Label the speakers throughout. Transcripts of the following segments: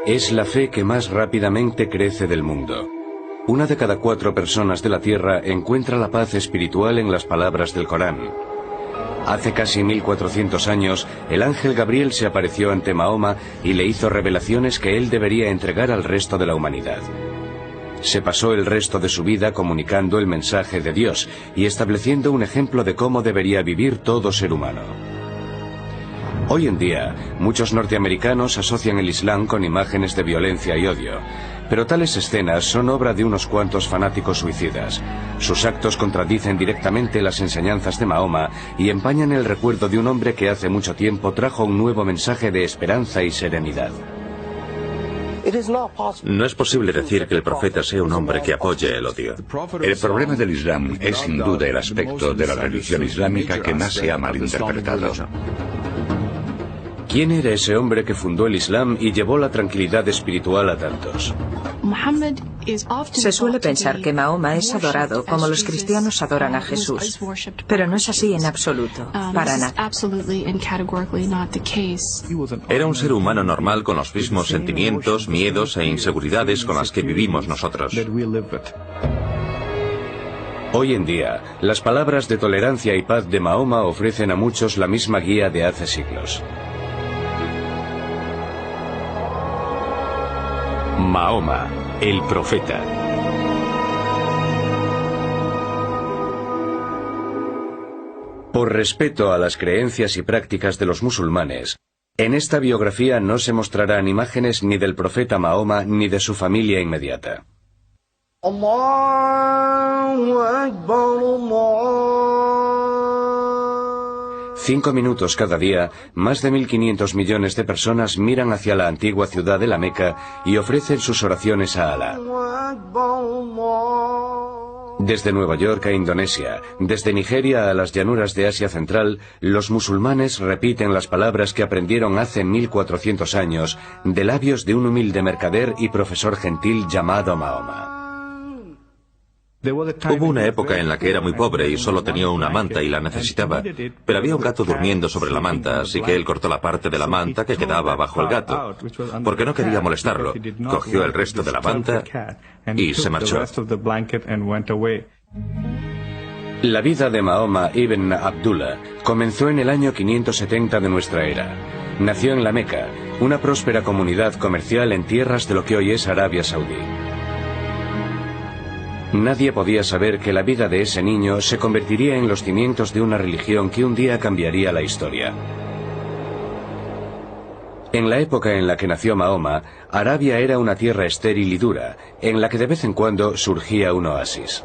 Speaker 1: Es la fe que más rápidamente crece del mundo. 1 de cada 4 personas de la Tierra encuentra la paz espiritual en las palabras del Corán. Hace casi 1400 años, el ángel Gabriel se apareció ante Mahoma y le hizo revelaciones que él debería entregar al resto de la humanidad. Se pasó el resto de su vida comunicando el mensaje de Dios y estableciendo un ejemplo de cómo debería vivir todo ser humano. Hoy en día, muchos norteamericanos asocian el Islam con imágenes de violencia y odio, pero tales escenas son obra de unos cuantos fanáticos suicidas. Sus actos contradicen directamente las enseñanzas de Mahoma y empañan el recuerdo de un hombre que hace mucho tiempo trajo un nuevo mensaje de esperanza y serenidad.
Speaker 2: No es posible decir que el profeta sea un hombre que apoye el odio.
Speaker 3: El problema del Islam es sin duda el aspecto de la religión islámica que más se ha malinterpretado.
Speaker 1: ¿Quién era ese hombre que fundó el Islam y llevó la tranquilidad espiritual a tantos?
Speaker 4: Se suele pensar que Mahoma es adorado como los cristianos adoran a Jesús, pero no es así en absoluto, para nada.
Speaker 2: Era un ser humano normal con los mismos sentimientos, miedos e inseguridades con las que vivimos nosotros.
Speaker 1: Hoy en día, las palabras de tolerancia y paz de Mahoma ofrecen a muchos la misma guía de hace siglos. Mahoma, el profeta. Por respeto a las creencias y prácticas de los musulmanes, en esta biografía no se mostrarán imágenes ni del profeta Mahoma ni de su familia inmediata. Allahu Akbar, Allah. 5 minutos cada día, más de 1.500 millones de personas miran hacia la antigua ciudad de la Meca y ofrecen sus oraciones a Alá. Desde Nueva York a Indonesia, desde Nigeria a las llanuras de Asia Central, los musulmanes repiten las palabras que aprendieron hace 1400 años de labios de un humilde mercader y profesor gentil llamado Mahoma.
Speaker 2: Hubo una época en la que era muy pobre y solo tenía una manta y la necesitaba, pero había un gato durmiendo sobre la manta, así que él cortó la parte de la manta que quedaba bajo el gato, porque no quería molestarlo. Cogió el resto de la manta y se marchó.
Speaker 1: La vida de Mahoma ibn Abdullah comenzó en el año 570 de nuestra era. Nació en la Meca, una próspera comunidad comercial en tierras de lo que hoy es Arabia Saudí. Nadie podía saber que la vida de ese niño se convertiría en los cimientos de una religión que un día cambiaría la historia. En la época en la que nació Mahoma, Arabia era una tierra estéril y dura, en la que de vez en cuando surgía un oasis.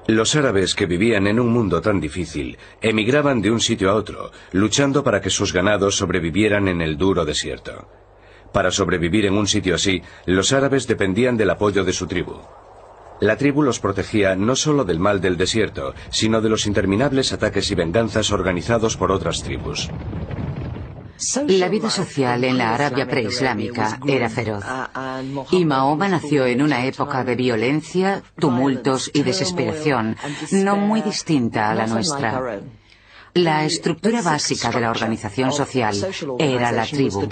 Speaker 1: Los árabes que vivían en un mundo tan difícil emigraban de un sitio a otro, luchando para que sus ganados sobrevivieran en el duro desierto. Para sobrevivir en un sitio así, los árabes dependían del apoyo de su tribu. La tribu los protegía no solo del mal del desierto, sino de los interminables ataques y venganzas organizados por otras tribus.
Speaker 5: La vida social en la Arabia preislámica era feroz, y Mahoma nació en una época de violencia, tumultos y desesperación, no muy distinta a la nuestra. La estructura básica de la organización social era la tribu.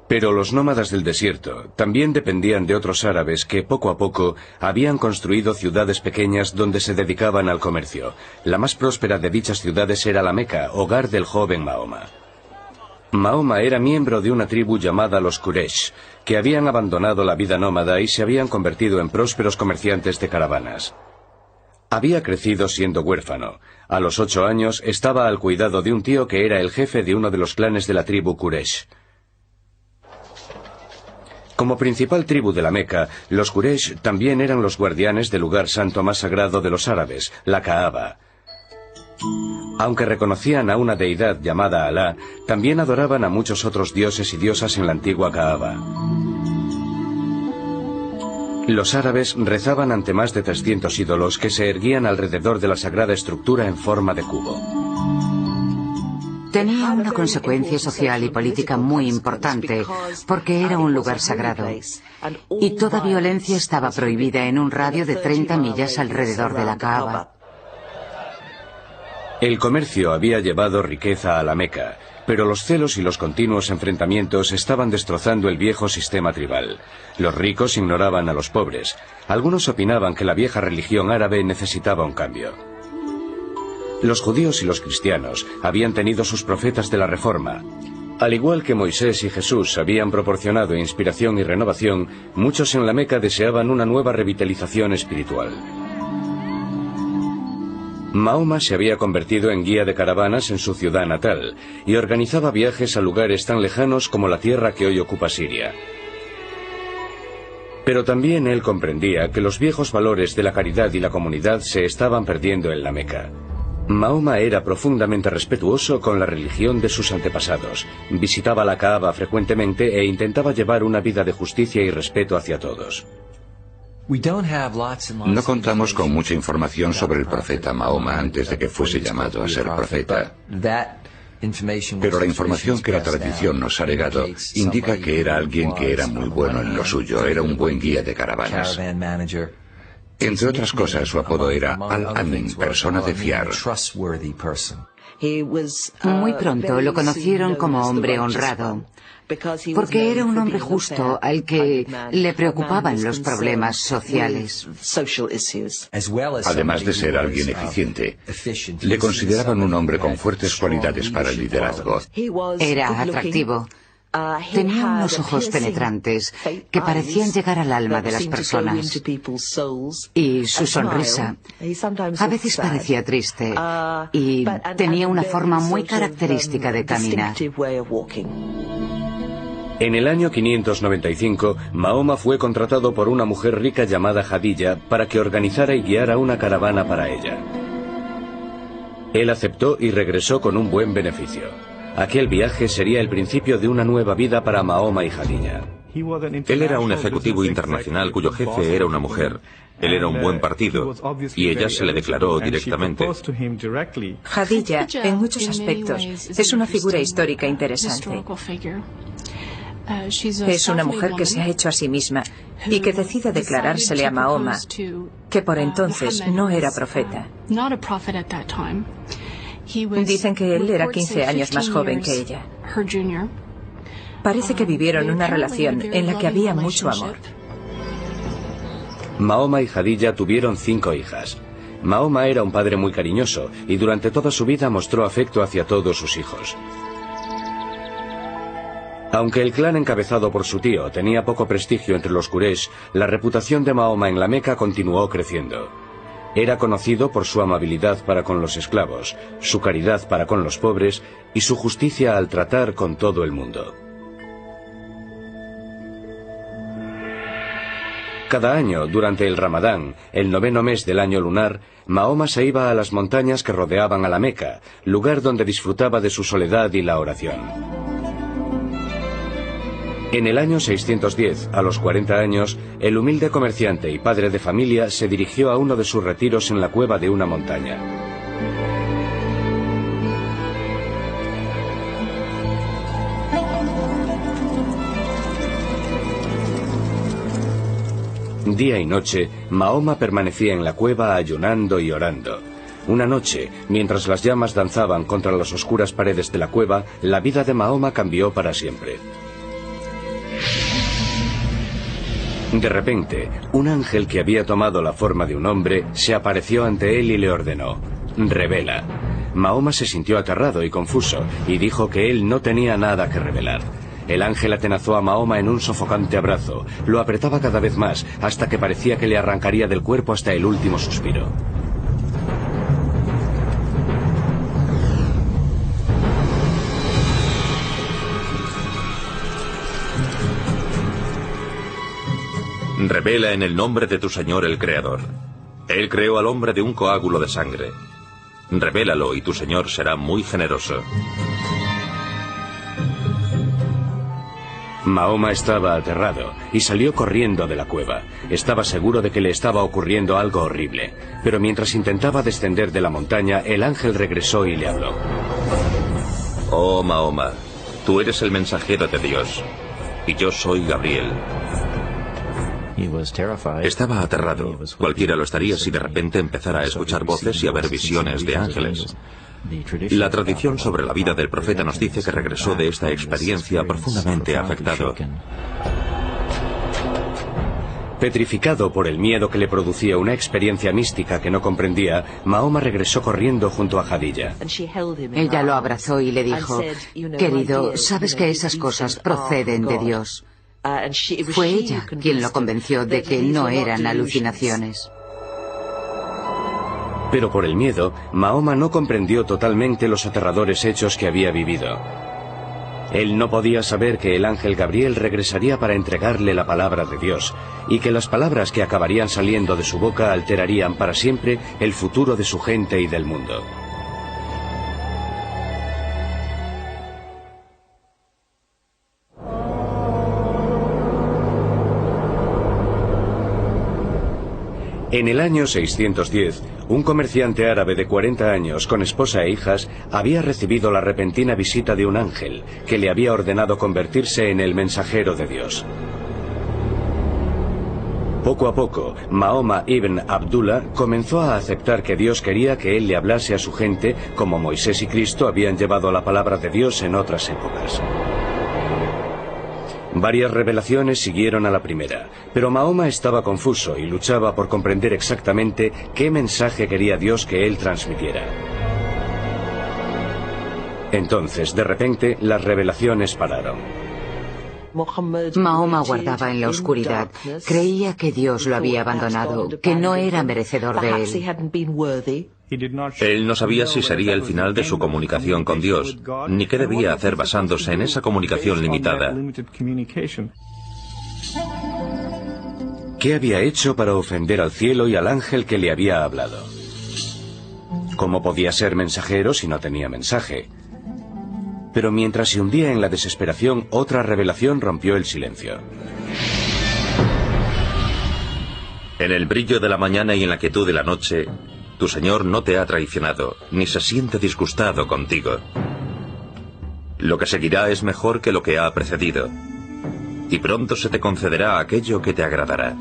Speaker 1: Pero los nómadas del desierto también dependían de otros árabes que poco a poco habían construido ciudades pequeñas donde se dedicaban al comercio. La más próspera de dichas ciudades era la Meca, hogar del joven Mahoma. Mahoma era miembro de una tribu llamada los Quraysh, que habían abandonado la vida nómada y se habían convertido en prósperos comerciantes de caravanas. Había crecido siendo huérfano. A los 8 años estaba al cuidado de un tío que era el jefe de uno de los clanes de la tribu Quraysh. Como principal tribu de la Meca, los Quraysh también eran los guardianes del lugar santo más sagrado de los árabes, la Kaaba. Aunque reconocían a una deidad llamada Alá, también adoraban a muchos otros dioses y diosas en la antigua Kaaba. Los árabes rezaban ante más de 300 ídolos que se erguían alrededor de la sagrada estructura en forma de cubo.
Speaker 5: Tenía una consecuencia social y política muy importante, porque era un lugar sagrado, y toda violencia estaba prohibida en un radio de 30 millas alrededor de la Kaaba.
Speaker 1: El comercio había llevado riqueza a la Meca, pero los celos y los continuos enfrentamientos estaban destrozando el viejo sistema tribal. Los ricos ignoraban a los pobres. Algunos opinaban que la vieja religión árabe necesitaba un cambio. Los judíos y los cristianos habían tenido sus profetas de la Reforma. Al igual que Moisés y Jesús habían proporcionado inspiración y renovación, muchos en la Meca deseaban una nueva revitalización espiritual. Mahoma se había convertido en guía de caravanas en su ciudad natal y organizaba viajes a lugares tan lejanos como la tierra que hoy ocupa Siria. Pero también él comprendía que los viejos valores de la caridad y la comunidad se estaban perdiendo en la Meca. Mahoma era profundamente respetuoso con la religión de sus antepasados, visitaba la Kaaba frecuentemente e intentaba llevar una vida de justicia y respeto hacia todos.
Speaker 3: No contamos con mucha información sobre el profeta Mahoma antes de que fuese llamado a ser profeta. Pero la información que la tradición nos ha legado indica que era alguien que era muy bueno en lo suyo, era un buen guía de caravanas. Entre otras cosas, su apodo era Al-Amin, persona de fiar.
Speaker 5: Muy pronto lo conocieron como hombre honrado, porque era un hombre justo al que le preocupaban los problemas sociales.
Speaker 3: Además de ser alguien eficiente, le consideraban un hombre con fuertes cualidades para el liderazgo.
Speaker 5: Era atractivo. Tenía unos ojos penetrantes que parecían llegar al alma de las personas. Y su sonrisa a veces parecía triste y tenía una forma muy característica de caminar.
Speaker 1: En el año 595, Mahoma fue contratado por una mujer rica llamada Jadilla para que organizara y guiara una caravana para ella. Él aceptó y regresó con un buen beneficio. Aquel viaje sería el principio de una nueva vida para Mahoma y Jadilla.
Speaker 2: Él era un ejecutivo internacional cuyo jefe era una mujer. Él era un buen partido y ella se le declaró directamente.
Speaker 4: Jadilla, en muchos aspectos, es una figura histórica interesante. Es una mujer que se ha hecho a sí misma y que decide declarársele a Mahoma, que por entonces no era profeta. Dicen que él era 15 años más joven que ella. Parece que vivieron una relación en la que había mucho amor.
Speaker 1: Mahoma y Jadilla tuvieron 5 hijas. Mahoma era un padre muy cariñoso y durante toda su vida mostró afecto hacia todos sus hijos. Aunque el clan encabezado por su tío tenía poco prestigio entre los Quraysh, la reputación de Mahoma en la Meca continuó creciendo. Era conocido por su amabilidad para con los esclavos, su caridad para con los pobres y su justicia al tratar con todo el mundo. Cada año, durante el Ramadán, el 9º mes del año lunar, Mahoma se iba a las montañas que rodeaban a la Meca, lugar donde disfrutaba de su soledad y la oración. En el año 610, a los 40 años, el humilde comerciante y padre de familia se dirigió a uno de sus retiros en la cueva de una montaña. Día y noche, Mahoma permanecía en la cueva ayunando y orando. Una noche, mientras las llamas danzaban contra las oscuras paredes de la cueva, la vida de Mahoma cambió para siempre. De repente, un ángel que había tomado la forma de un hombre se apareció ante él y le ordenó: «Revela». Mahoma se sintió aterrado y confuso y dijo que él no tenía nada que revelar. El ángel atenazó a Mahoma en un sofocante abrazo, lo apretaba cada vez más hasta que parecía que le arrancaría del cuerpo hasta el último suspiro.
Speaker 2: Revela en el nombre de tu Señor el Creador. Él creó al hombre de un coágulo de sangre. Revélalo y tu Señor será muy generoso.
Speaker 1: Mahoma estaba aterrado y salió corriendo de la cueva. Estaba seguro de que le estaba ocurriendo algo horrible, pero mientras intentaba descender de la montaña, el ángel regresó y le habló.
Speaker 2: Oh Mahoma, tú eres el mensajero de Dios, y yo soy Gabriel. Estaba aterrado. Cualquiera lo estaría si de repente empezara a escuchar voces y a ver visiones de ángeles. La tradición sobre la vida del profeta nos dice que regresó de esta experiencia profundamente afectado.
Speaker 1: Petrificado por el miedo que le producía una experiencia mística que no comprendía, Mahoma regresó corriendo junto a Jadilla.
Speaker 5: Ella lo abrazó y le dijo: querido, sabes que esas cosas proceden de Dios. Fue ella quien lo convenció de que no eran alucinaciones.
Speaker 1: Pero por el miedo, Mahoma no comprendió totalmente los aterradores hechos que había vivido. Él no podía saber que el ángel Gabriel regresaría para entregarle la palabra de Dios, y que las palabras que acabarían saliendo de su boca alterarían para siempre el futuro de su gente y del mundo. En el año 610, un comerciante árabe de 40 años con esposa e hijas había recibido la repentina visita de un ángel que le había ordenado convertirse en el mensajero de Dios. Poco a poco, Mahoma ibn Abdullah comenzó a aceptar que Dios quería que él le hablase a su gente como Moisés y Cristo habían llevado la palabra de Dios en otras épocas. Varias revelaciones siguieron a la primera, pero Mahoma estaba confuso y luchaba por comprender exactamente qué mensaje quería Dios que él transmitiera. Entonces, de repente, las revelaciones pararon.
Speaker 5: Mahoma guardaba en la oscuridad. Creía que Dios lo había abandonado, que no era merecedor de él.
Speaker 2: Él no sabía si sería el final de su comunicación con Dios, ni qué debía hacer basándose en esa comunicación limitada.
Speaker 1: ¿Qué había hecho para ofender al cielo y al ángel que le había hablado? ¿Cómo podía ser mensajero si no tenía mensaje? Pero mientras se hundía en la desesperación, otra revelación rompió el silencio.
Speaker 2: En el brillo de la mañana y en la quietud de la noche, tu Señor no te ha traicionado, ni se siente disgustado contigo. Lo que seguirá es mejor que lo que ha precedido, y pronto se te concederá aquello que te agradará.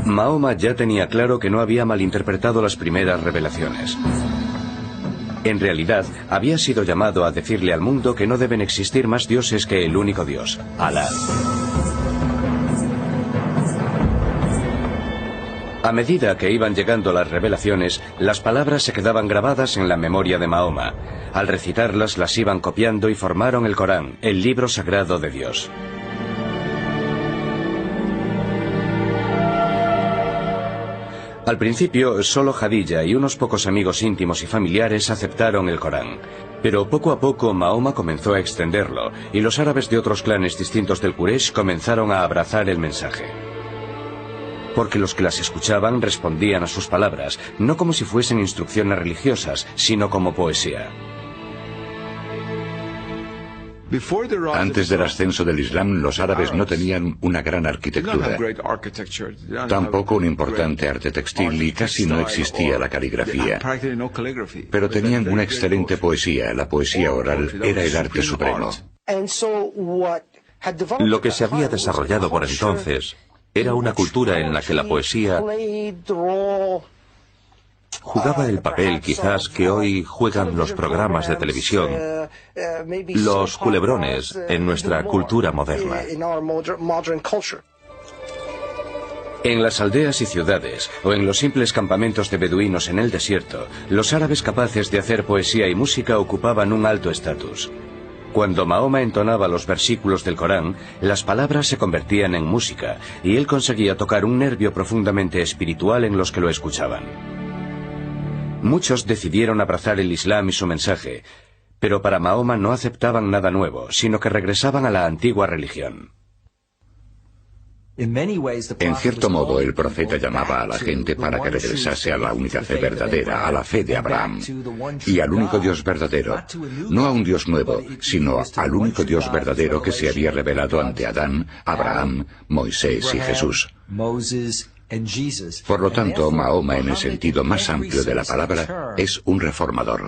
Speaker 1: Mahoma ya tenía claro que no había malinterpretado las primeras revelaciones. En realidad, había sido llamado a decirle al mundo que no deben existir más dioses que el único Dios, Alá. A medida que iban llegando las revelaciones, las palabras se quedaban grabadas en la memoria de Mahoma. Al recitarlas, las iban copiando y formaron el Corán, el libro sagrado de Dios. Al principio, solo Jadilla y unos pocos amigos íntimos y familiares aceptaron el Corán. Pero poco a poco Mahoma comenzó a extenderlo, y los árabes de otros clanes distintos del Quraysh comenzaron a abrazar el mensaje. Porque los que las escuchaban respondían a sus palabras, no como si fuesen instrucciones religiosas, sino como poesía.
Speaker 3: Antes del ascenso del Islam, los árabes no tenían una gran arquitectura, tampoco un importante arte textil y casi no existía la caligrafía. Pero tenían una excelente poesía, la poesía oral era el arte supremo.
Speaker 2: Lo que se había desarrollado por entonces era una cultura en la que la poesía jugaba el papel quizás que hoy juegan los programas de televisión, los culebrones en nuestra cultura moderna.
Speaker 1: En las aldeas y ciudades, o en los simples campamentos de beduinos en el desierto, los árabes capaces de hacer poesía y música ocupaban un alto estatus. Cuando Mahoma entonaba los versículos del Corán, las palabras se convertían en música, y él conseguía tocar un nervio profundamente espiritual en los que lo escuchaban. Muchos decidieron abrazar el Islam y su mensaje, pero para Mahoma no aceptaban nada nuevo, sino que regresaban a la antigua religión.
Speaker 3: En cierto modo, el profeta llamaba a la gente para que regresase a la única fe verdadera, a la fe de Abraham, y al único Dios verdadero, no a un Dios nuevo, sino al único Dios verdadero que se había revelado ante Adán, Abraham, Moisés y Jesús. Por lo tanto, Mahoma, en el sentido más amplio de la palabra, es un reformador.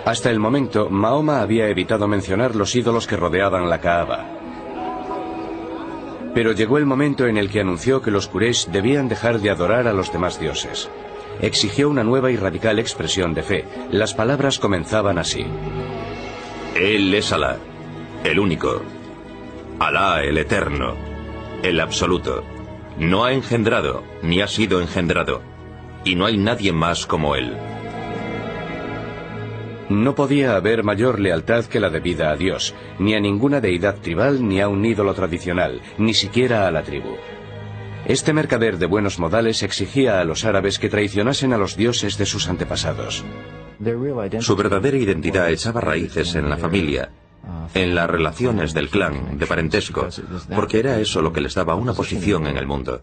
Speaker 1: Hasta el momento, Mahoma había evitado mencionar los ídolos que rodeaban la Kaaba. Pero llegó el momento en el que anunció que los Quraysh debían dejar de adorar a los demás dioses. Exigió una nueva y radical expresión de fe. Las palabras comenzaban así:
Speaker 2: Él es Alá, el único. Alá, el eterno, el absoluto. No ha engendrado, ni ha sido engendrado. Y no hay nadie más como Él.
Speaker 1: No podía haber mayor lealtad que la debida a Dios, ni a ninguna deidad tribal, ni a un ídolo tradicional, ni siquiera a la tribu. Este mercader de buenos modales exigía a los árabes que traicionasen a los dioses de sus antepasados.
Speaker 2: Su verdadera identidad echaba raíces en la familia, en las relaciones del clan, de parentesco, porque era eso lo que les daba una posición en el mundo.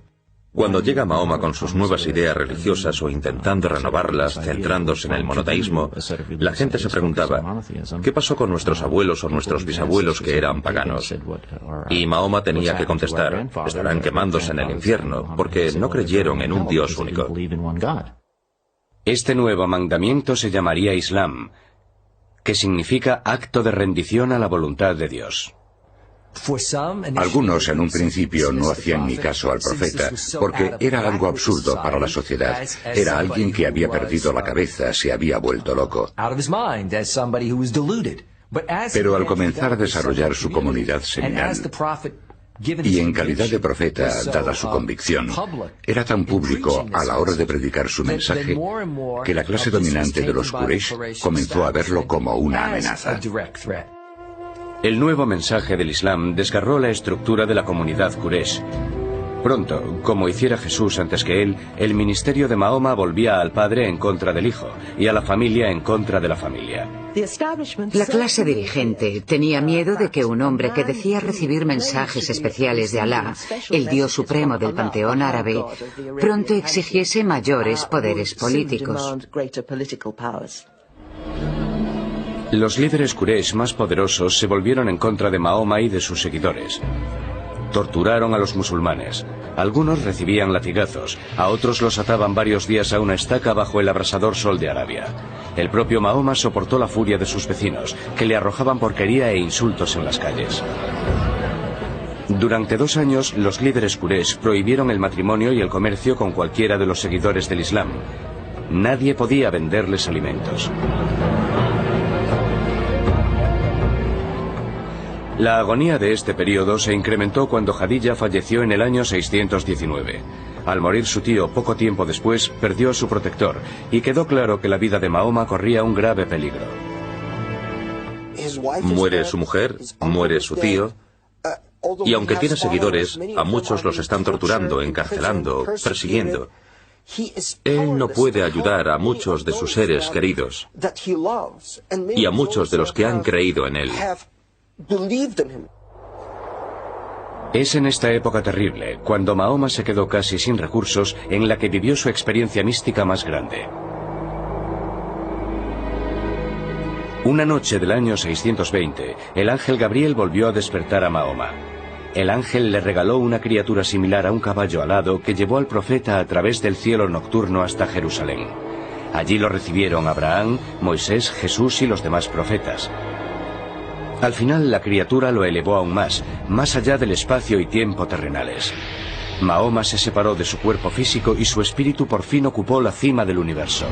Speaker 2: Cuando llega Mahoma con sus nuevas ideas religiosas o intentando renovarlas, centrándose en el monoteísmo, la gente se preguntaba, ¿qué pasó con nuestros abuelos o nuestros bisabuelos que eran paganos? Y Mahoma tenía que contestar, estarán quemándose en el infierno, porque no creyeron en un Dios único.
Speaker 1: Este nuevo mandamiento se llamaría Islam, que significa acto de rendición a la voluntad de Dios.
Speaker 3: Algunos en un principio no hacían ni caso al profeta, porque era algo absurdo para la sociedad. Era alguien que había perdido la cabeza, se había vuelto loco. Pero al comenzar a desarrollar su comunidad seminal, y en calidad de profeta, dada su convicción, era tan público a la hora de predicar su mensaje, que la clase dominante de los Quraysh comenzó a verlo como una amenaza.
Speaker 1: El nuevo mensaje del Islam desgarró la estructura de la comunidad Quraysh. Pronto, como hiciera Jesús antes que él, el ministerio de Mahoma volvía al padre en contra del hijo, y a la familia en contra de la familia.
Speaker 5: La clase dirigente tenía miedo de que un hombre que decía recibir mensajes especiales de Alá, el Dios supremo del panteón árabe, pronto exigiese mayores poderes políticos.
Speaker 1: Los líderes Quraysh más poderosos se volvieron en contra de Mahoma y de sus seguidores. Torturaron a los musulmanes. Algunos recibían latigazos, a otros los ataban varios días a una estaca bajo el abrasador sol de Arabia. El propio Mahoma soportó la furia de sus vecinos, que le arrojaban porquería e insultos en las calles. Durante 2 años, los líderes Quraysh prohibieron el matrimonio y el comercio con cualquiera de los seguidores del Islam. Nadie podía venderles alimentos. La agonía de este periodo se incrementó cuando Jadilla falleció en el año 619. Al morir su tío poco tiempo después, perdió a su protector, y quedó claro que la vida de Mahoma corría un grave peligro.
Speaker 2: Muere su mujer, muere su tío, y aunque tiene seguidores, a muchos los están torturando, encarcelando, persiguiendo. Él no puede ayudar a muchos de sus seres queridos, y a muchos de los que han creído en él.
Speaker 1: Es en esta época terrible, cuando Mahoma se quedó casi sin recursos, en la que vivió su experiencia mística más grande. Una noche del año 620, el ángel Gabriel volvió a despertar a Mahoma. El ángel le regaló una criatura similar a un caballo alado que llevó al profeta a través del cielo nocturno hasta Jerusalén. Allí lo recibieron Abraham, Moisés, Jesús y los demás profetas. Al final la criatura lo elevó aún más allá del espacio y tiempo terrenales. Mahoma se separó de su cuerpo físico y su espíritu por fin ocupó la cima del universo.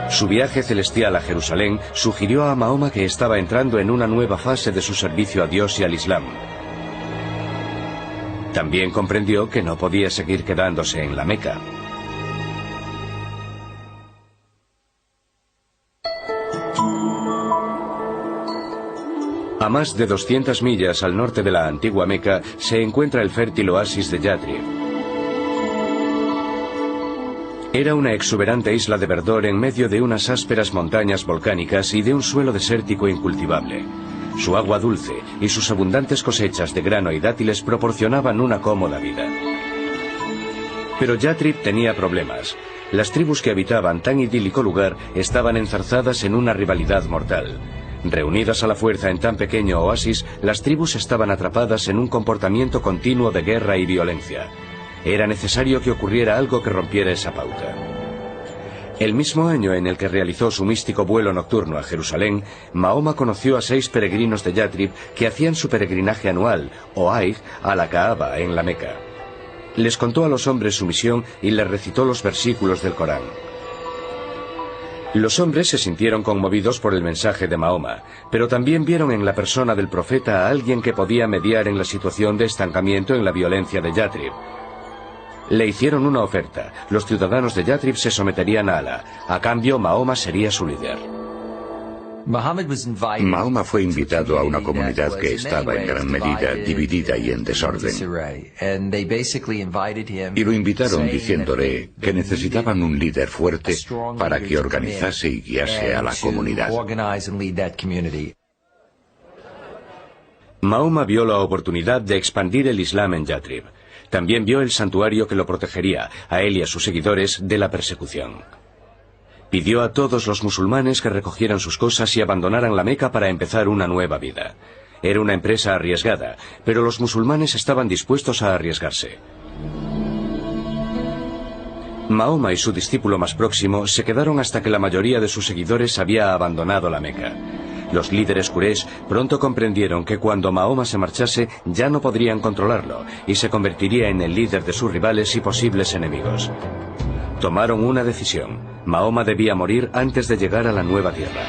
Speaker 1: Su viaje celestial a Jerusalén sugirió a Mahoma que estaba entrando en una nueva fase de su servicio a Dios y al Islam. También comprendió que no podía seguir quedándose en la Meca. A más de 200 millas al norte de la antigua Meca se encuentra el fértil oasis de Yatrib. Era una exuberante isla de verdor en medio de unas ásperas montañas volcánicas y de un suelo desértico incultivable. Su agua dulce y sus abundantes cosechas de grano y dátiles proporcionaban una cómoda vida. Pero Yatrib tenía problemas. Las tribus que habitaban tan idílico lugar estaban enzarzadas en una rivalidad mortal. Reunidas a la fuerza en tan pequeño oasis, las tribus estaban atrapadas en un comportamiento continuo de guerra y violencia. Era necesario que ocurriera algo que rompiera esa pauta. El mismo año en el que realizó su místico vuelo nocturno a Jerusalén, Mahoma conoció a 6 peregrinos de Yatrib que hacían su peregrinaje anual, o Hajj, a la Kaaba, en la Meca. Les contó a los hombres su misión y les recitó los versículos del Corán. Los hombres se sintieron conmovidos por el mensaje de Mahoma, pero también vieron en la persona del profeta a alguien que podía mediar en la situación de estancamiento en la violencia de Yatrib. Le hicieron una oferta. Los ciudadanos de Yatrib se someterían a Alá. A cambio, Mahoma sería su líder.
Speaker 3: Mahoma fue invitado a una comunidad que estaba en gran medida dividida y en desorden. Y lo invitaron diciéndole que necesitaban un líder fuerte para que organizase y guiase a la comunidad.
Speaker 1: Mahoma vio la oportunidad de expandir el Islam en Yatrib. También vio el santuario que lo protegería, a él y a sus seguidores, de la persecución. Pidió a todos los musulmanes que recogieran sus cosas y abandonaran la Meca para empezar una nueva vida. Era una empresa arriesgada, pero los musulmanes estaban dispuestos a arriesgarse. Mahoma y su discípulo más próximo se quedaron hasta que la mayoría de sus seguidores había abandonado la Meca. Los líderes Quraysh pronto comprendieron que cuando Mahoma se marchase ya no podrían controlarlo y se convertiría en el líder de sus rivales y posibles enemigos. Tomaron una decisión. Mahoma debía morir antes de llegar a la nueva tierra.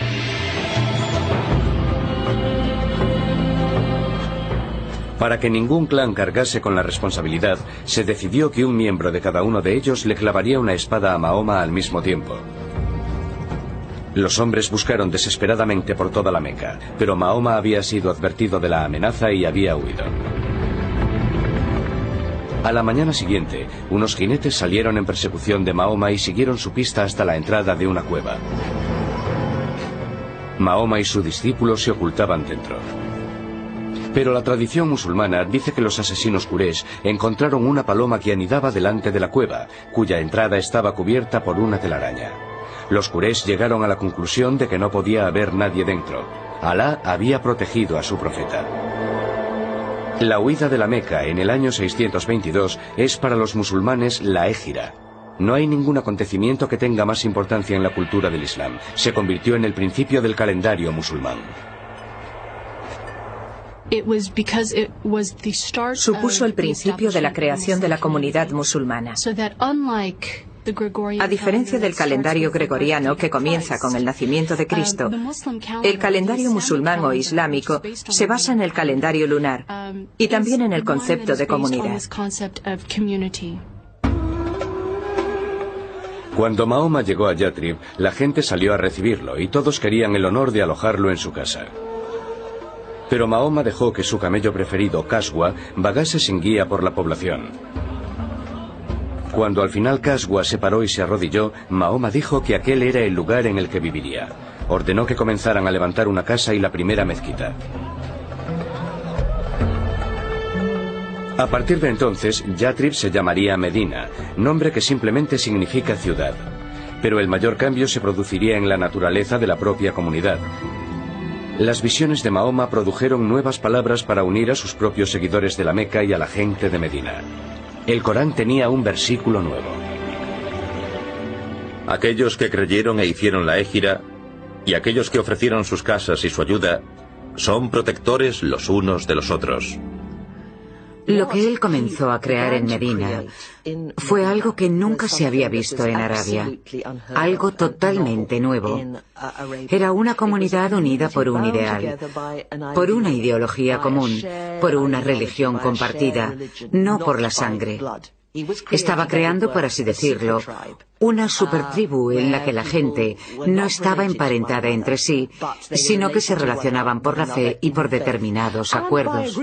Speaker 1: Para que ningún clan cargase con la responsabilidad, se decidió que un miembro de cada uno de ellos le clavaría una espada a Mahoma al mismo tiempo. Los hombres buscaron desesperadamente por toda la Meca, pero Mahoma había sido advertido de la amenaza y había huido. A la mañana siguiente, unos jinetes salieron en persecución de Mahoma y siguieron su pista hasta la entrada de una cueva. Mahoma y su discípulo se ocultaban dentro. Pero la tradición musulmana dice que los asesinos Quraysh encontraron una paloma que anidaba delante de la cueva, cuya entrada estaba cubierta por una telaraña. Los Quraysh llegaron a la conclusión de que no podía haber nadie dentro. Alá había protegido a su profeta. La huida de la Meca en el año 622 es para los musulmanes la Égira. No hay ningún acontecimiento que tenga más importancia en la cultura del Islam. Se convirtió en el principio del calendario musulmán.
Speaker 4: Supuso el principio de la creación de la comunidad musulmana. A diferencia del calendario gregoriano, que comienza con el nacimiento de Cristo, el calendario musulmán o islámico se basa en el calendario lunar y también en el concepto de comunidad.
Speaker 1: Cuando Mahoma llegó a Yatrib, la gente salió a recibirlo y todos querían el honor de alojarlo en su casa. Pero Mahoma dejó que su camello preferido, Kaswa, vagase sin guía por la población. Cuando al final Kaswa se paró y se arrodilló, Mahoma dijo que aquel era el lugar en el que viviría. Ordenó que comenzaran a levantar una casa y la primera mezquita. A partir de entonces, Yatrib se llamaría Medina, nombre que simplemente significa ciudad. Pero el mayor cambio se produciría en la naturaleza de la propia comunidad. Las visiones de Mahoma produjeron nuevas palabras para unir a sus propios seguidores de la Meca y a la gente de Medina. El Corán tenía un versículo nuevo.
Speaker 2: Aquellos que creyeron e hicieron la Égira, y aquellos que ofrecieron sus casas y su ayuda, son protectores los unos de los otros.
Speaker 5: Lo que él comenzó a crear en Medina fue algo que nunca se había visto en Arabia, algo totalmente nuevo. Era una comunidad unida por un ideal, por una ideología común, por una religión compartida, no por la sangre. Estaba creando, por así decirlo, una supertribu en la que la gente no estaba emparentada entre sí, sino que se relacionaban por la fe y por determinados acuerdos.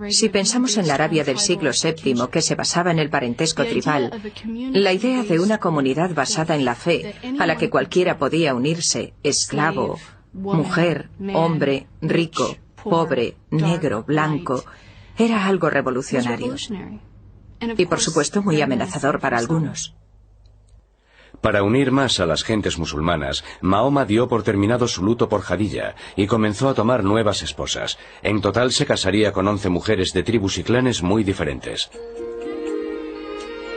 Speaker 4: Si pensamos en la Arabia del siglo VII, que se basaba en el parentesco tribal, la idea de una comunidad basada en la fe, a la que cualquiera podía unirse, esclavo, mujer, hombre, rico, pobre, negro, blanco, era algo revolucionario. Y por supuesto muy amenazador para algunos.
Speaker 1: Para unir más a las gentes musulmanas, Mahoma dio por terminado su luto por Jadilla y comenzó a tomar nuevas esposas. En total se casaría con 11 mujeres de tribus y clanes muy diferentes.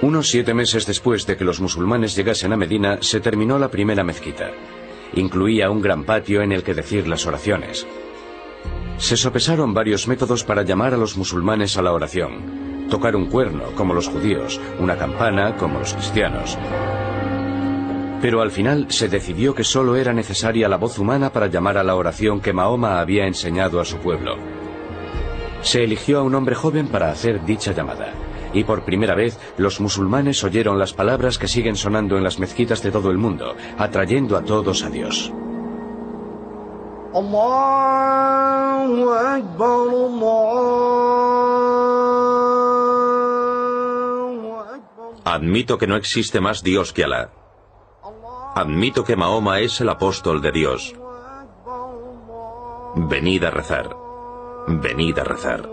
Speaker 1: Unos 7 meses después de que los musulmanes llegasen a Medina, se terminó la primera mezquita. Incluía un gran patio en el que decir las oraciones. Se sopesaron varios métodos para llamar a los musulmanes a la oración. Tocar un cuerno, como los judíos, una campana, como los cristianos. Pero al final se decidió que solo era necesaria la voz humana para llamar a la oración que Mahoma había enseñado a su pueblo. Se eligió a un hombre joven para hacer dicha llamada. Y por primera vez, los musulmanes oyeron las palabras que siguen sonando en las mezquitas de todo el mundo, atrayendo a todos a Dios.
Speaker 6: Allahu Akbar, Allahu Akbar.
Speaker 2: Admito que no existe más Dios que Alá. Admito que Mahoma es el apóstol de Dios. Venid a rezar. Venid a rezar.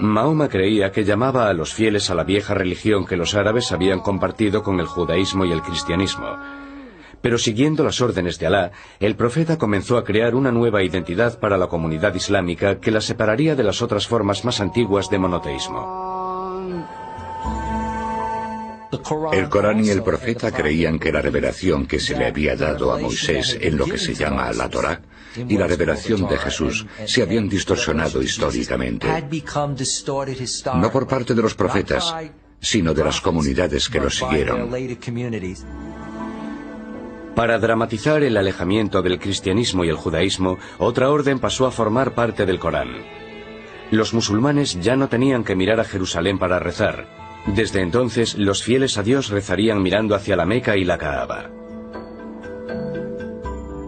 Speaker 1: Mahoma creía que llamaba a los fieles a la vieja religión que los árabes habían compartido con el judaísmo y el cristianismo. Pero siguiendo las órdenes de Alá, el profeta comenzó a crear una nueva identidad para la comunidad islámica que la separaría de las otras formas más antiguas de monoteísmo.
Speaker 3: El Corán y el profeta creían que la revelación que se le había dado a Moisés en lo que se llama la Torá y la revelación de Jesús se habían distorsionado históricamente, no por parte de los profetas, sino de las comunidades que los siguieron.
Speaker 1: Para dramatizar el alejamiento del cristianismo y el judaísmo, otra orden pasó a formar parte del Corán. Los musulmanes ya no tenían que mirar a Jerusalén para rezar. Desde entonces, los fieles a Dios rezarían mirando hacia la Meca y la Kaaba.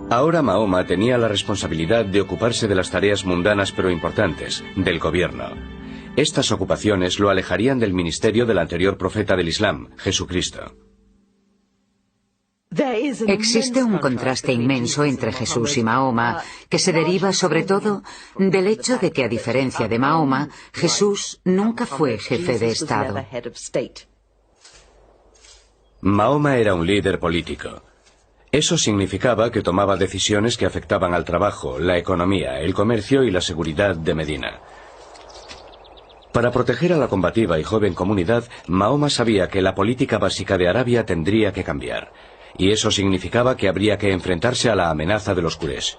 Speaker 1: Ahora Mahoma tenía la responsabilidad de ocuparse de las tareas mundanas pero importantes, del gobierno. Estas ocupaciones lo alejarían del ministerio del anterior profeta del Islam, Jesucristo.
Speaker 5: Existe un contraste inmenso entre Jesús y Mahoma, que se deriva sobre todo del hecho de que, a diferencia de Mahoma, Jesús nunca fue jefe de Estado.
Speaker 1: Mahoma era un líder político. Eso significaba que tomaba decisiones que afectaban al trabajo, la economía, el comercio y la seguridad de Medina. Para proteger a la combativa y joven comunidad, Mahoma sabía que la política básica de Arabia tendría que cambiar. Y eso significaba que habría que enfrentarse a la amenaza de los Quraysh.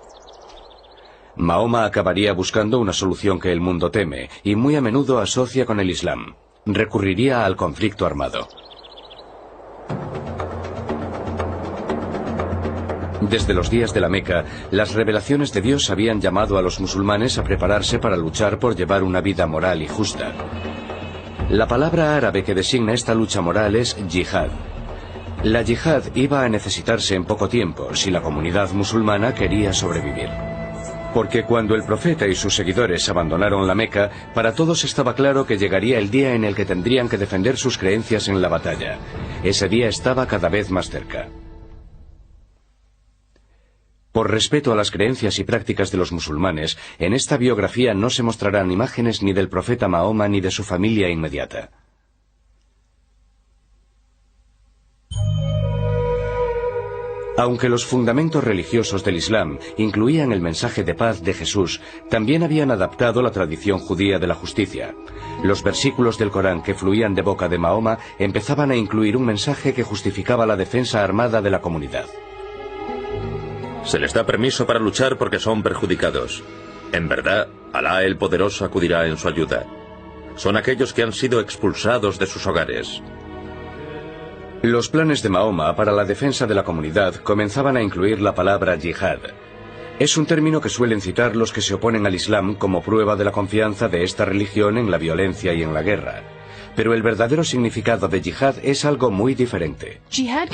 Speaker 1: Mahoma acabaría buscando una solución que el mundo teme y muy a menudo asocia con el Islam. Recurriría al conflicto armado. Desde los días de la Meca, las revelaciones de Dios habían llamado a los musulmanes a prepararse para luchar por llevar una vida moral y justa. La palabra árabe que designa esta lucha moral es yihad. La yihad iba a necesitarse en poco tiempo si la comunidad musulmana quería sobrevivir. Porque cuando el profeta y sus seguidores abandonaron la Meca, para todos estaba claro que llegaría el día en el que tendrían que defender sus creencias en la batalla. Ese día estaba cada vez más cerca. Por respeto a las creencias y prácticas de los musulmanes, en esta biografía no se mostrarán imágenes ni del profeta Mahoma ni de su familia inmediata. Aunque los fundamentos religiosos del Islam incluían el mensaje de paz de Jesús, también habían adaptado la tradición judía de la justicia. Los versículos del Corán que fluían de boca de Mahoma empezaban a incluir un mensaje que justificaba la defensa armada de la comunidad.
Speaker 2: Se les da permiso para luchar porque son perjudicados. En verdad, Alá el Poderoso acudirá en su ayuda. Son aquellos que han sido expulsados de sus hogares.
Speaker 1: Los planes de Mahoma para la defensa de la comunidad comenzaban a incluir la palabra yihad. Es un término que suelen citar los que se oponen al Islam como prueba de la confianza de esta religión en la violencia y en la guerra. Pero el verdadero significado de yihad es algo muy diferente.
Speaker 4: Yihad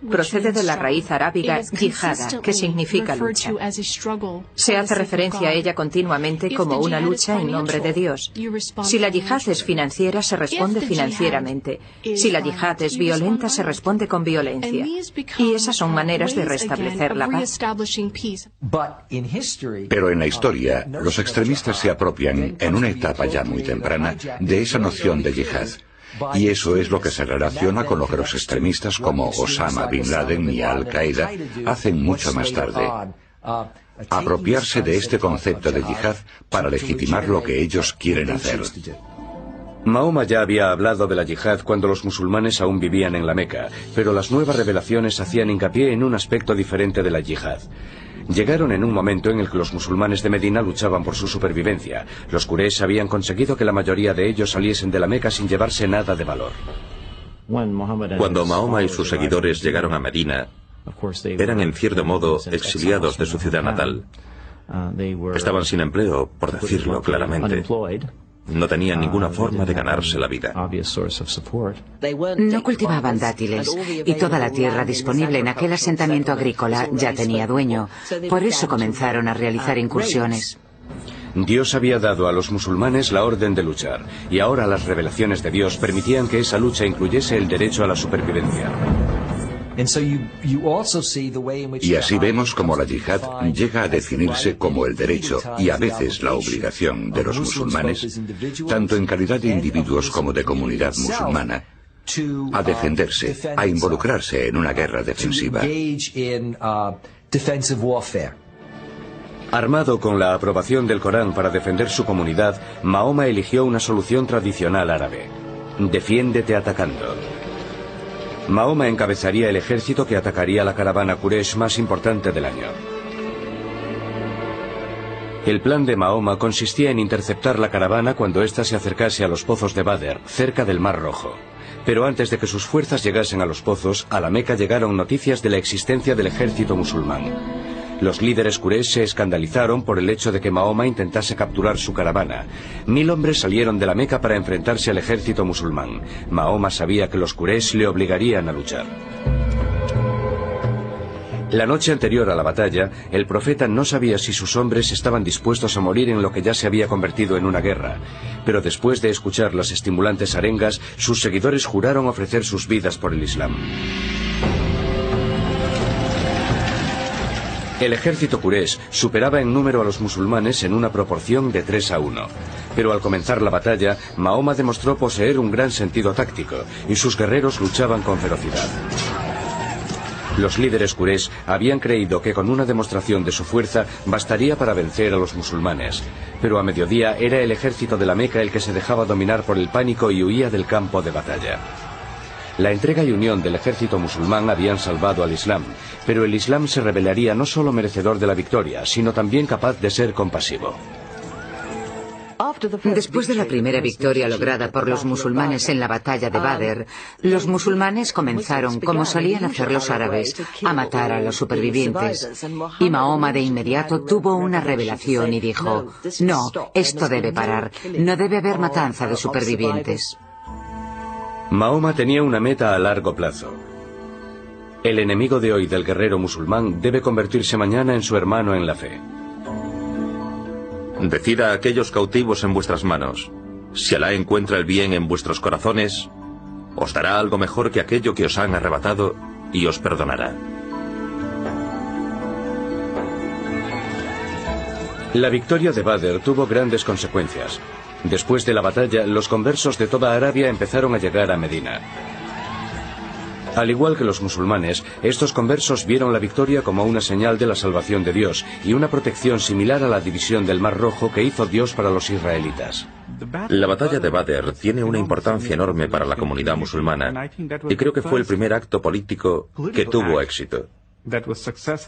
Speaker 4: procede de la raíz arábiga yihada, que significa lucha. Se hace referencia a ella continuamente como una lucha en nombre de Dios. Si la yihad es financiera, se responde financieramente. Si la yihad es violenta, se responde con violencia. Y esas son maneras de restablecer la paz.
Speaker 3: Pero en la historia, los extremistas se apropian, en una etapa ya muy temprana, de esa noción de yihad. Y eso es lo que se relaciona con lo que los extremistas como Osama Bin Laden y Al-Qaeda hacen mucho más tarde. apropiarse de este concepto de yihad para legitimar lo que ellos quieren hacer.
Speaker 1: Mahoma ya había hablado de la yihad cuando los musulmanes aún vivían en la Meca, pero las nuevas revelaciones hacían hincapié en un aspecto diferente de la yihad. Llegaron en un momento en el que los musulmanes de Medina luchaban por su supervivencia. Los Quraysh habían conseguido que la mayoría de ellos saliesen de la Meca sin llevarse nada de valor.
Speaker 2: Cuando Mahoma y sus seguidores llegaron a Medina, eran en cierto modo exiliados de su ciudad natal. Estaban sin empleo, por decirlo claramente. No tenían ninguna forma de ganarse la vida.
Speaker 5: No cultivaban dátiles y toda la tierra disponible en aquel asentamiento agrícola ya tenía dueño. Por eso comenzaron a realizar incursiones.
Speaker 1: Dios había dado a los musulmanes la orden de luchar, y ahora las revelaciones de Dios permitían que esa lucha incluyese el derecho a la supervivencia.
Speaker 3: Y así vemos cómo la yihad llega a definirse como el derecho y a veces la obligación de los musulmanes, tanto en calidad de individuos como de comunidad musulmana, a defenderse, a involucrarse en una guerra defensiva.
Speaker 1: Armado con la aprobación del Corán para defender su comunidad, Mahoma eligió una solución tradicional árabe: defiéndete atacando. Mahoma encabezaría el ejército que atacaría la caravana Quraysh más importante del año. El plan de Mahoma consistía en interceptar la caravana cuando ésta se acercase a los pozos de Badr, cerca del Mar Rojo. Pero antes de que sus fuerzas llegasen a los pozos, a la Meca llegaron noticias de la existencia del ejército musulmán. Los líderes Quraysh se escandalizaron por el hecho de que Mahoma intentase capturar su caravana. 1000 hombres salieron de la Meca para enfrentarse al ejército musulmán. Mahoma sabía que los Quraysh le obligarían a luchar. La noche anterior a la batalla, el profeta no sabía si sus hombres estaban dispuestos a morir en lo que ya se había convertido en una guerra. Pero después de escuchar las estimulantes arengas, sus seguidores juraron ofrecer sus vidas por el Islam. El ejército Quraysh superaba en número a los musulmanes en una proporción de 3-1. Pero al comenzar la batalla, Mahoma demostró poseer un gran sentido táctico, y sus guerreros luchaban con ferocidad. Los líderes Quraysh habían creído que con una demostración de su fuerza bastaría para vencer a los musulmanes. Pero a mediodía era el ejército de la Meca el que se dejaba dominar por el pánico y huía del campo de batalla. La entrega y unión del ejército musulmán habían salvado al Islam, pero el Islam se revelaría no solo merecedor de la victoria, sino también capaz de ser compasivo.
Speaker 5: Después de la primera victoria lograda por los musulmanes en la batalla de Badr, los musulmanes comenzaron, como solían hacer los árabes, a matar a los supervivientes. Y Mahoma de inmediato tuvo una revelación y dijo: no, esto debe parar, no debe haber matanza de supervivientes.
Speaker 1: Mahoma tenía una meta a largo plazo. El enemigo de hoy del guerrero musulmán debe convertirse mañana en su hermano en la fe.
Speaker 2: Decid a aquellos cautivos en vuestras manos: si Alá encuentra el bien en vuestros corazones, os dará algo mejor que aquello que os han arrebatado y os perdonará.
Speaker 1: La victoria de Badr tuvo grandes consecuencias. Después de la batalla, los conversos de toda Arabia empezaron a llegar a Medina. Al igual que los musulmanes, estos conversos vieron la victoria como una señal de la salvación de Dios y una protección similar a la división del Mar Rojo que hizo Dios para los israelitas.
Speaker 2: La batalla de Badr tiene una importancia enorme para la comunidad musulmana y creo que fue el primer acto político que tuvo éxito,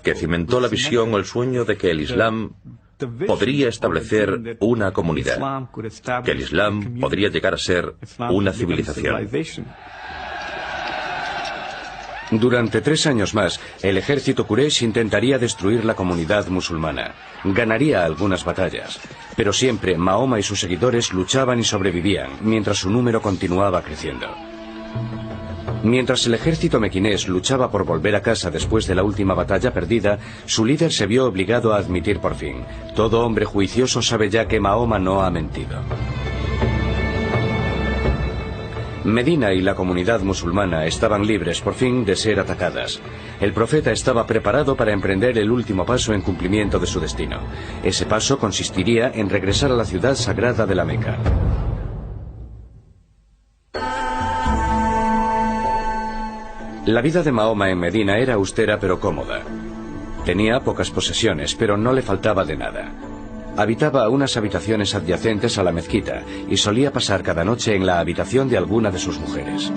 Speaker 2: que cimentó la visión o el sueño de que el Islam podría establecer una comunidad, que el Islam podría llegar a ser una civilización.
Speaker 1: Durante 3 años más, el ejército Quraysh intentaría destruir la comunidad musulmana. Ganaría algunas batallas, pero siempre Mahoma y sus seguidores luchaban y sobrevivían, mientras su número continuaba creciendo. Mientras el ejército mequinés luchaba por volver a casa después de la última batalla perdida, su líder se vio obligado a admitir por fin: todo hombre juicioso sabe ya que Mahoma no ha mentido. Medina y la comunidad musulmana estaban libres por fin de ser atacadas. El profeta estaba preparado para emprender el último paso en cumplimiento de su destino. Ese paso consistiría en regresar a la ciudad sagrada de la Meca. La vida de Mahoma en Medina era austera pero cómoda. Tenía pocas posesiones, pero no le faltaba de nada. Habitaba unas habitaciones adyacentes a la mezquita y solía pasar cada noche en la habitación de alguna de sus mujeres.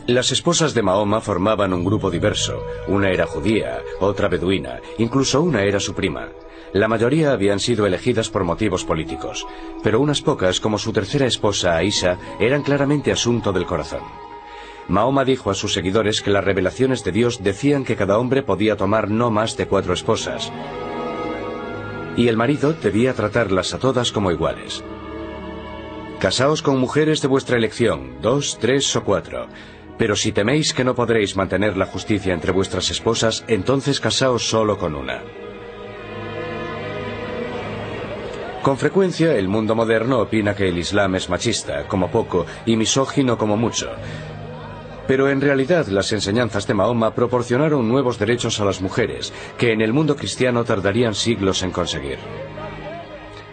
Speaker 1: Las esposas de Mahoma formaban un grupo diverso. Una era judía, otra beduina, incluso una era su prima. La mayoría habían sido elegidas por motivos políticos, pero unas pocas, como su tercera esposa Aisha, eran claramente asunto del corazón. Mahoma dijo a sus seguidores que las revelaciones de Dios decían que cada hombre podía tomar no más de 4 esposas, y el marido debía tratarlas a todas como iguales. Casaos con mujeres de vuestra elección, 2, 3 o 4. Pero si teméis que no podréis mantener la justicia entre vuestras esposas, entonces casaos solo con una. Con frecuencia, el mundo moderno opina que el Islam es machista, como poco, y misógino como mucho. Pero en realidad las enseñanzas de Mahoma proporcionaron nuevos derechos a las mujeres, que en el mundo cristiano tardarían siglos en conseguir.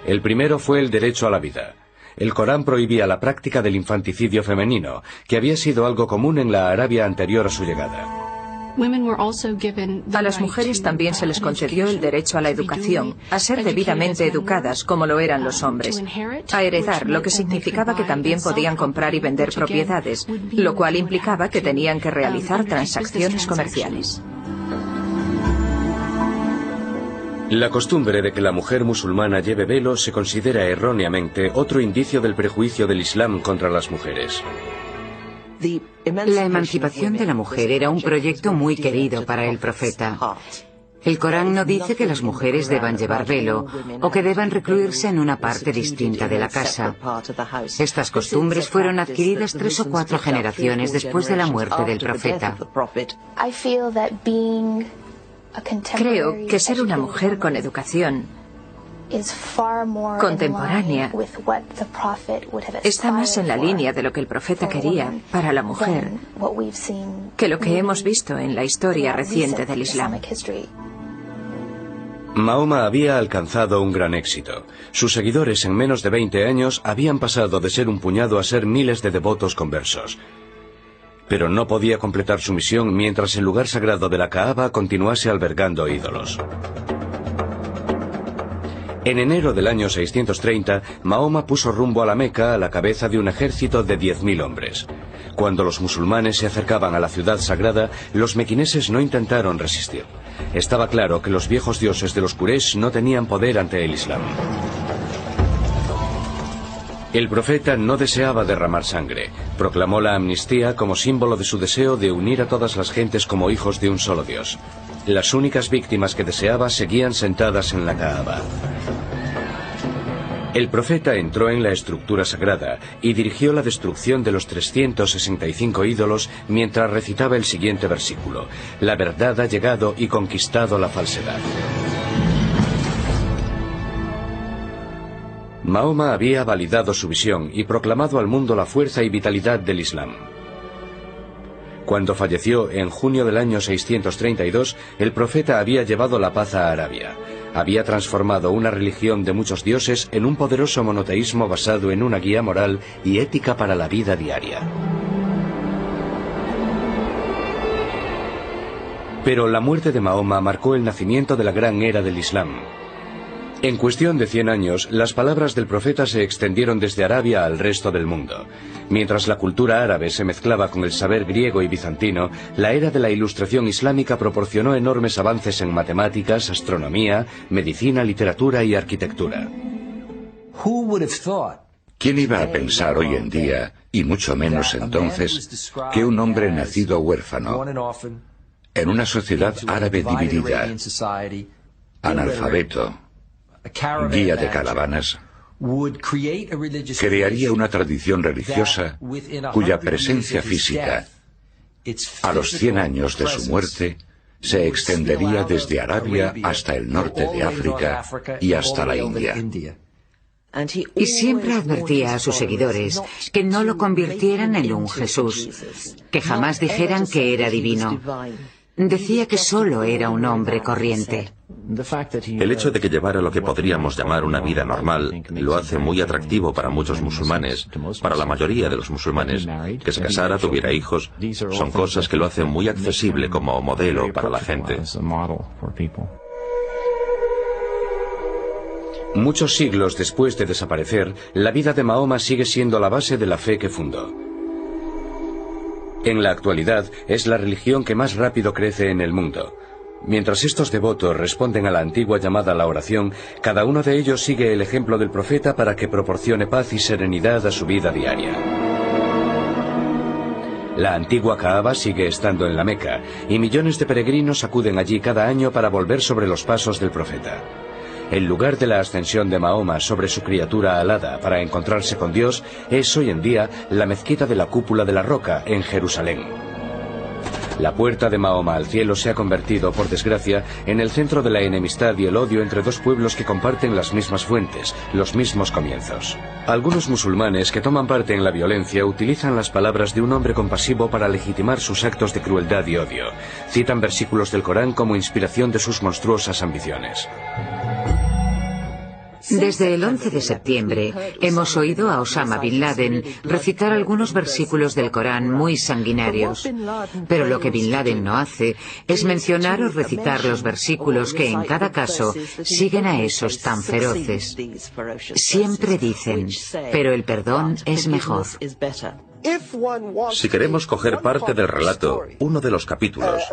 Speaker 1: El primero fue el derecho a la vida. El Corán prohibía la práctica del infanticidio femenino, que había sido algo común en la Arabia anterior a su llegada.
Speaker 4: A las mujeres también se les concedió el derecho a la educación, a ser debidamente educadas como lo eran los hombres, a heredar, lo que significaba que también podían comprar y vender propiedades, lo cual implicaba que tenían que realizar transacciones comerciales.
Speaker 1: La costumbre de que la mujer musulmana lleve velo se considera erróneamente otro indicio del prejuicio del Islam contra las mujeres.
Speaker 5: La emancipación de la mujer era un proyecto muy querido para el profeta. El Corán no dice que las mujeres deban llevar velo o que deban recluirse en una parte distinta de la casa. Estas costumbres fueron adquiridas 3 o 4 generaciones después de la muerte del profeta.
Speaker 4: Creo que ser una mujer con educación contemporánea está más en la línea de lo que el profeta quería para la mujer que lo que hemos visto en la historia reciente del Islam.
Speaker 1: Mahoma había alcanzado un gran éxito. Sus seguidores en menos de 20 años habían pasado de ser un puñado a ser miles de devotos conversos. Pero no podía completar su misión mientras el lugar sagrado de la Kaaba continuase albergando ídolos. En enero del año 630, Mahoma puso rumbo a la Meca a la cabeza de un ejército de 10.000 hombres. Cuando los musulmanes se acercaban a la ciudad sagrada, los mequineses no intentaron resistir. Estaba claro que los viejos dioses de los Quraysh no tenían poder ante el Islam. El profeta no deseaba derramar sangre. Proclamó la amnistía como símbolo de su deseo de unir a todas las gentes como hijos de un solo Dios. Las únicas víctimas que deseaba seguían sentadas en la Kaaba. El profeta entró en la estructura sagrada y dirigió la destrucción de los 365 ídolos mientras recitaba el siguiente versículo: La verdad ha llegado y conquistado la falsedad. Mahoma había validado su visión y proclamado al mundo la fuerza y vitalidad del Islam. Cuando falleció en junio del año 632, el profeta había llevado la paz a Arabia. Había transformado una religión de muchos dioses en un poderoso monoteísmo basado en una guía moral y ética para la vida diaria. Pero la muerte de Mahoma marcó el nacimiento de la gran era del Islam. En cuestión de 100 años, las palabras del profeta se extendieron desde Arabia al resto del mundo. Mientras la cultura árabe se mezclaba con el saber griego y bizantino, la era de la Ilustración islámica proporcionó enormes avances en matemáticas, astronomía, medicina, literatura y arquitectura.
Speaker 3: ¿Quién iba a pensar hoy en día, y mucho menos entonces, que un hombre nacido huérfano, en una sociedad árabe dividida, analfabeto, guía de caravanas, crearía una tradición religiosa cuya presencia física, a los 100 años de su muerte, se extendería desde Arabia hasta el norte de África y hasta la India?
Speaker 5: Y siempre advertía a sus seguidores que no lo convirtieran en un Jesús, que jamás dijeran que era divino. Decía que solo era un hombre corriente.
Speaker 2: El hecho de que llevara lo que podríamos llamar una vida normal lo hace muy atractivo para muchos musulmanes, para la mayoría de los musulmanes. Que se casara, tuviera hijos, son cosas que lo hacen muy accesible como modelo para la gente.
Speaker 1: Muchos siglos después de desaparecer, la vida de Mahoma sigue siendo la base de la fe que fundó. En la actualidad, es la religión que más rápido crece en el mundo. Mientras estos devotos responden a la antigua llamada a la oración, cada uno de ellos sigue el ejemplo del profeta para que proporcione paz y serenidad a su vida diaria. La antigua Kaaba sigue estando en la Meca, y millones de peregrinos acuden allí cada año para volver sobre los pasos del profeta. El lugar de la ascensión de Mahoma sobre su criatura alada para encontrarse con Dios es hoy en día la mezquita de la Cúpula de la Roca, en Jerusalén. La puerta de Mahoma al cielo se ha convertido, por desgracia, en el centro de la enemistad y el odio entre dos pueblos que comparten las mismas fuentes, los mismos comienzos. Algunos musulmanes que toman parte en la violencia utilizan las palabras de un hombre compasivo para legitimar sus actos de crueldad y odio. Citan versículos del Corán como inspiración de sus monstruosas ambiciones.
Speaker 5: Desde el 11 de septiembre hemos oído a Osama Bin Laden recitar algunos versículos del Corán muy sanguinarios. Pero lo que Bin Laden no hace es mencionar o recitar los versículos que en cada caso siguen a esos tan feroces. Siempre dicen, pero el perdón es mejor.
Speaker 2: Si queremos coger parte del relato, uno de los capítulos,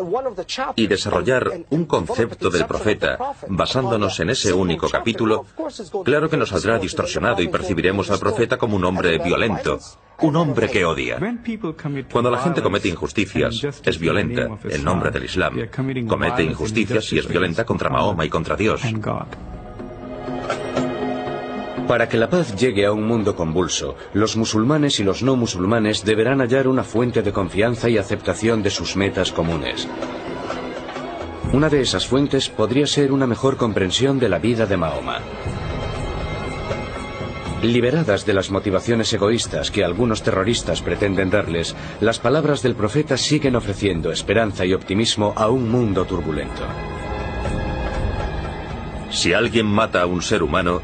Speaker 2: y desarrollar un concepto del profeta basándonos en ese único capítulo, claro que nos saldrá distorsionado y percibiremos al profeta como un hombre violento, un hombre que odia. Cuando la gente comete injusticias, es violenta en nombre del Islam. Comete injusticias y es violenta contra Mahoma y contra Dios.
Speaker 1: Para que la paz llegue a un mundo convulso, los musulmanes y los no musulmanes deberán hallar una fuente de confianza y aceptación de sus metas comunes. Una de esas fuentes podría ser una mejor comprensión de la vida de Mahoma. Liberadas de las motivaciones egoístas que algunos terroristas pretenden darles, las palabras del profeta siguen ofreciendo esperanza y optimismo a un mundo turbulento.
Speaker 2: Si alguien mata a un ser humano,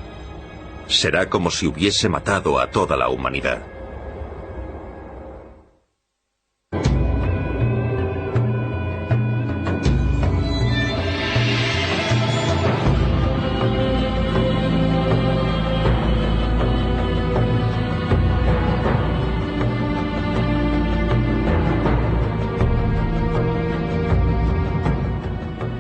Speaker 2: será como si hubiese matado a toda la humanidad.